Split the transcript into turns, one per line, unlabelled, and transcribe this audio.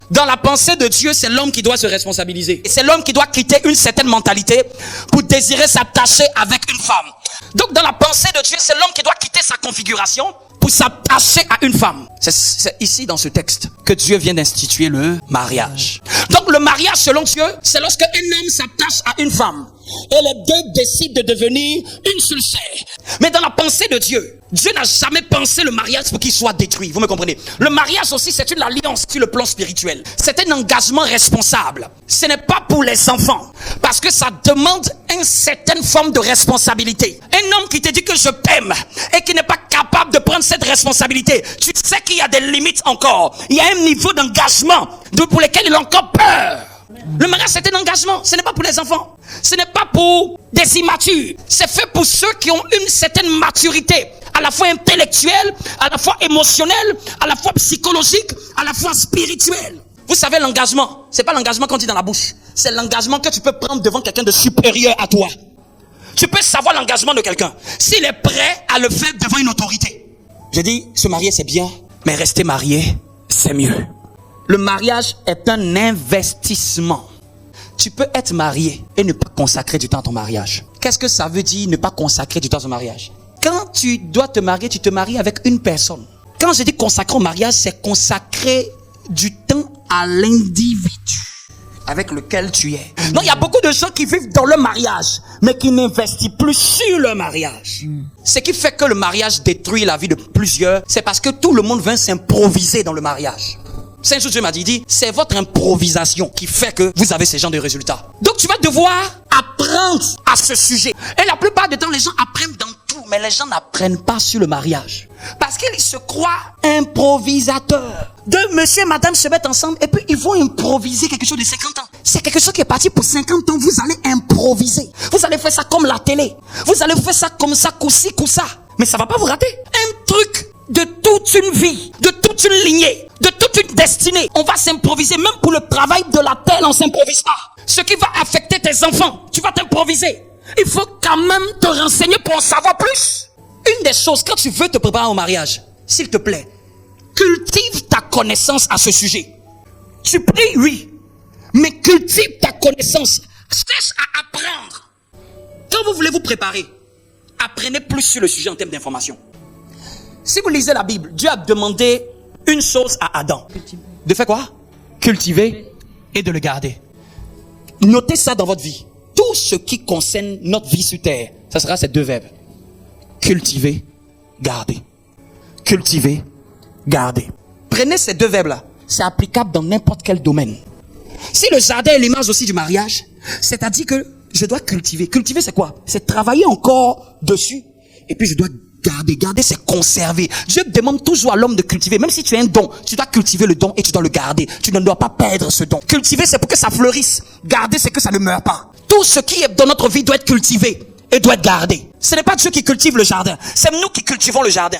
Dans la pensée de Dieu, c'est l'homme qui doit se responsabiliser. Et c'est l'homme qui doit quitter une certaine mentalité pour désirer s'attacher avec une femme. Donc dans la pensée de Dieu, c'est l'homme qui doit quitter sa configuration pour s'attacher à une femme. C'est ici dans ce texte que Dieu vient d'instituer le mariage. Donc le mariage selon Dieu, c'est lorsque un homme s'attache à une femme et les deux décident de devenir une seule chair. Mais dans la pensée de Dieu, Dieu n'a jamais pensé le mariage pour qu'il soit détruit. Vous me comprenez? Le mariage aussi, c'est une alliance sur le plan spirituel. C'est un engagement responsable. Ce n'est pas pour les enfants. Parce que ça demande une certaine forme de responsabilité. Un homme qui te dit que je t'aime et qui n'est pas capable de prendre cette responsabilité, tu sais qu'il y a des limites encore. Il y a un niveau d'engagement pour lequel il a encore peur. Le mariage, c'est un engagement. Ce n'est pas pour les enfants. Ce n'est pas pour des immatures. C'est fait pour ceux qui ont une certaine maturité, à la fois intellectuelle, à la fois émotionnelle, à la fois psychologique, à la fois spirituelle. Vous savez, l'engagement, c'est pas l'engagement qu'on dit dans la bouche. C'est l'engagement que tu peux prendre devant quelqu'un de supérieur à toi. Tu peux savoir l'engagement de quelqu'un s'il est prêt à le faire devant une autorité. Je dis, se marier c'est bien, mais rester marié, c'est mieux. Le mariage est un investissement. Tu peux être marié et ne pas consacrer du temps à ton mariage. Qu'est-ce que ça veut dire ne pas consacrer du temps à ton mariage? Quand tu dois te marier, tu te maries avec une personne. Quand je dis consacrer au mariage, c'est consacrer du temps à l'individu avec lequel tu es. Donc il y a beaucoup de gens qui vivent dans le mariage, mais qui n'investissent plus sur le mariage. Ce qui fait que le mariage détruit la vie de plusieurs, c'est parce que tout le monde vient s'improviser dans le mariage. Saint Dieu m'a dit, c'est votre improvisation qui fait que vous avez ce genre de résultats. Donc tu vas devoir apprendre à ce sujet. Et la plupart du temps, les gens apprennent dans tout, mais les gens n'apprennent pas sur le mariage. Parce qu'ils se croient improvisateurs. Deux monsieur et madame se mettent ensemble et puis ils vont improviser quelque chose de 50 ans. C'est quelque chose qui est parti pour 50 ans, vous allez improviser. Vous allez faire ça comme la télé. Vous allez faire ça comme ça, coup-ci, coup-ça. Mais ça va pas vous rater. Un truc de toute une vie, de toute une lignée, de toute une destinée. On va s'improviser, même pour le travail de la terre, on s'improvise pas. Ce qui va affecter tes enfants, tu vas t'improviser. Il faut quand même te renseigner pour en savoir plus. Une des choses, quand tu veux te préparer au mariage, s'il te plaît, cultive ta connaissance à ce sujet. Tu pries, oui, mais cultive ta connaissance. Cherche à apprendre. Quand vous voulez vous préparer, apprenez plus sur le sujet en termes d'information. Si vous lisez la Bible, Dieu a demandé une chose à Adam. De faire quoi? Cultiver et de le garder. Notez ça dans votre vie. Tout ce qui concerne notre vie sur terre, ça sera ces deux verbes. Cultiver, garder. Cultiver, garder. Prenez ces deux verbes-là. C'est applicable dans n'importe quel domaine. Si le jardin est l'image aussi du mariage, c'est-à-dire que je dois cultiver. Cultiver, c'est quoi? C'est travailler encore dessus. Et puis je dois garder. Garder, c'est conserver. Dieu demande toujours à l'homme de cultiver. Même si tu as un don, tu dois cultiver le don et tu dois le garder. Tu ne dois pas perdre ce don. Cultiver, c'est pour que ça fleurisse. Garder, c'est que ça ne meurt pas. Tout ce qui est dans notre vie doit être cultivé et doit être gardé. Ce n'est pas Dieu qui cultive le jardin. C'est nous qui cultivons le jardin.